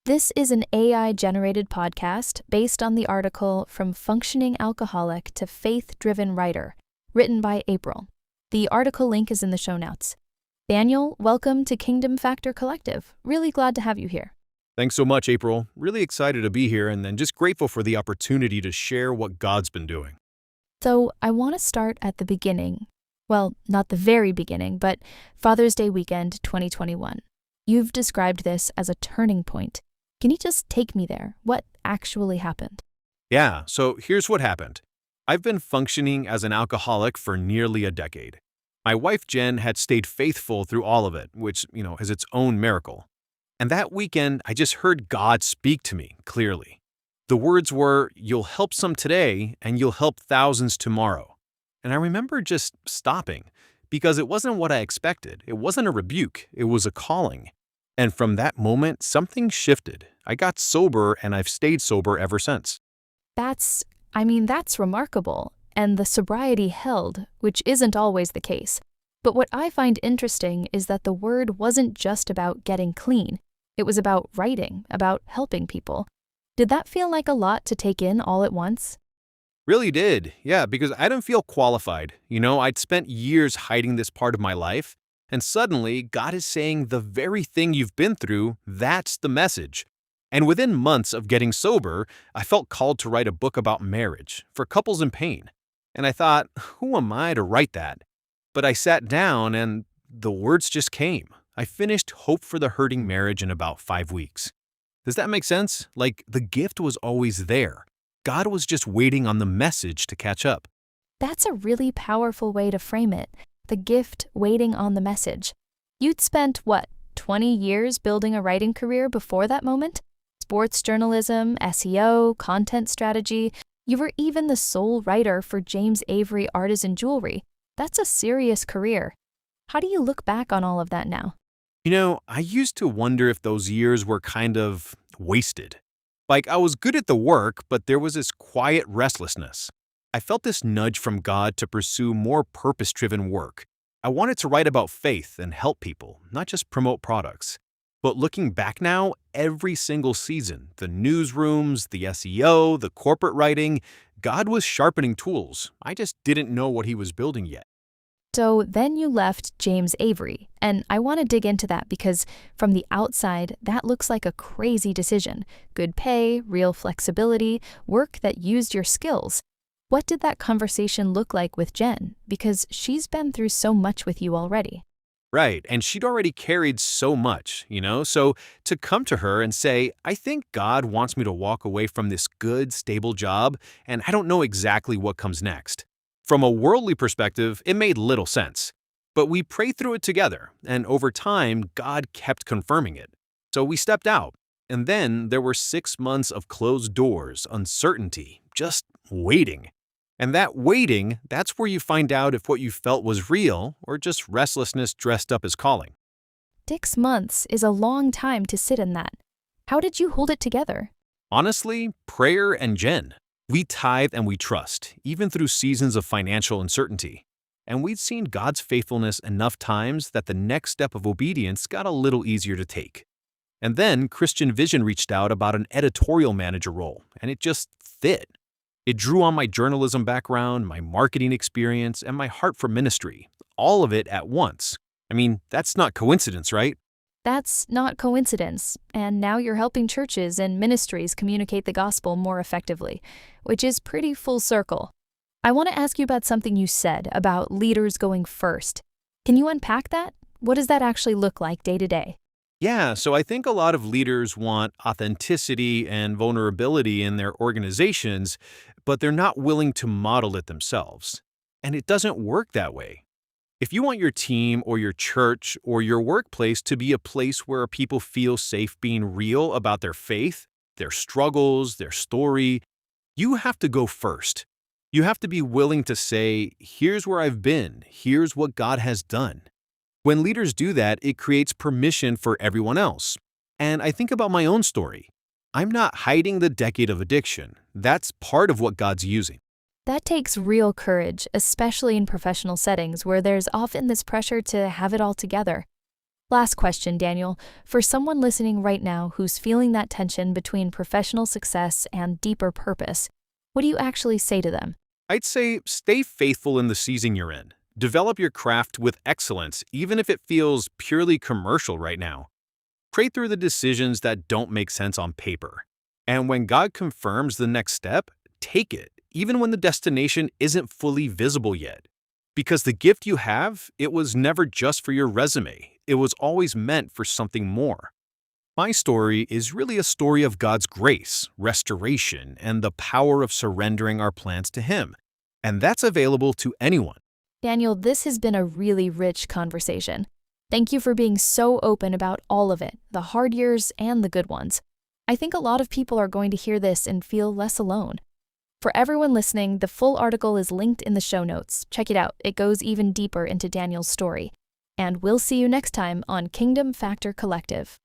This is an AI-generated podcast based on the article From Functioning Alcoholic to Faith-Driven Writer, written by Apryl. The article link is in the show notes. Daniel, welcome to Kingdom Factor Collective. Really glad to have you here. Thanks so much, Apryl. Really excited to be here and then just grateful for the opportunity to share what God's been doing. So I want to start at the beginning. Well, not the very beginning, but Father's Day weekend 2021. You've described this as a turning point. Can you just take me there? What actually happened? Yeah, so here's what happened. I've been functioning as an alcoholic for nearly a decade. My wife, Jen, had stayed faithful through all of it, which, is its own miracle. And that weekend, I just heard God speak to me clearly. The words were, "You'll help some today, and you'll help thousands tomorrow." And I remember just stopping, because it wasn't what I expected. It wasn't a rebuke, it was a calling. And from that moment, something shifted. I got sober, and I've stayed sober ever since. That's remarkable. And the sobriety held, which isn't always the case. But what I find interesting is that the word wasn't just about getting clean. It was about writing, about helping people. Did that feel like a lot to take in all at once? Really did, yeah, because I didn't feel qualified. I'd spent years hiding this part of my life, and suddenly God is saying the very thing you've been through, that's the message. And within months of getting sober, I felt called to write a book about marriage for couples in pain. And I thought, who am I to write that? But I sat down and the words just came. I finished Hope for the Hurting Marriage in about 5 weeks. Does that make sense? Like, the gift was always there. God was just waiting on the message to catch up. That's a really powerful way to frame it. The gift waiting on the message. You'd spent, 20 years building a writing career before that moment? Sports journalism, SEO, content strategy. You were even the sole writer for James Avery Artisan Jewelry. That's a serious career. How do you look back on all of that now? I used to wonder if those years were kind of wasted. Like, I was good at the work, but there was this quiet restlessness. I felt this nudge from God to pursue more purpose-driven work. I wanted to write about faith and help people, not just promote products. But looking back now, every single season, the newsrooms, the SEO, the corporate writing, God was sharpening tools. I just didn't know what he was building yet. So then you left James Avery, and I want to dig into that because from the outside, that looks like a crazy decision. Good pay, real flexibility, work that used your skills. What did that conversation look like with Jen? Because she's been through so much with you already. Right, and she'd already carried so much, So to come to her and say, I think God wants me to walk away from this good, stable job, and I don't know exactly what comes next. From a worldly perspective, it made little sense. But we prayed through it together, and over time, God kept confirming it. So we stepped out, and then there were 6 months of closed doors, uncertainty, just waiting. And that waiting, that's where you find out if what you felt was real or just restlessness dressed up as calling. 6 months is a long time to sit in that. How did you hold it together? Honestly, prayer and Jen. We tithe and we trust, even through seasons of financial uncertainty. And we'd seen God's faithfulness enough times that the next step of obedience got a little easier to take. And then Christian Vision reached out about an editorial manager role, and it just fit. It drew on my journalism background, my marketing experience, and my heart for ministry, all of it at once. I mean, that's not coincidence, right? That's not coincidence, and now you're helping churches and ministries communicate the gospel more effectively, which is pretty full circle. I want to ask you about something you said about leaders going first. Can you unpack that? What does that actually look like day to day? Yeah, so I think a lot of leaders want authenticity and vulnerability in their organizations, but they're not willing to model it themselves. And it doesn't work that way. If you want your team or your church or your workplace to be a place where people feel safe being real about their faith, their struggles, their story, you have to go first. You have to be willing to say, here's where I've been, here's what God has done. When leaders do that, it creates permission for everyone else. And I think about my own story. I'm not hiding the decade of addiction. That's part of what God's using. That takes real courage, especially in professional settings where there's often this pressure to have it all together. Last question, Daniel. For someone listening right now who's feeling that tension between professional success and deeper purpose, what do you actually say to them? I'd say stay faithful in the season you're in. Develop your craft with excellence, even if it feels purely commercial right now. Pray through the decisions that don't make sense on paper. And when God confirms the next step, take it, even when the destination isn't fully visible yet. Because the gift you have, it was never just for your resume. It was always meant for something more. My story is really a story of God's grace, restoration, and the power of surrendering our plans to Him. And that's available to anyone. Daniel, this has been a really rich conversation. Thank you for being so open about all of it, the hard years and the good ones. I think a lot of people are going to hear this and feel less alone. For everyone listening, the full article is linked in the show notes. Check it out. It goes even deeper into Daniel's story. And we'll see you next time on Kingdom Factor Collective.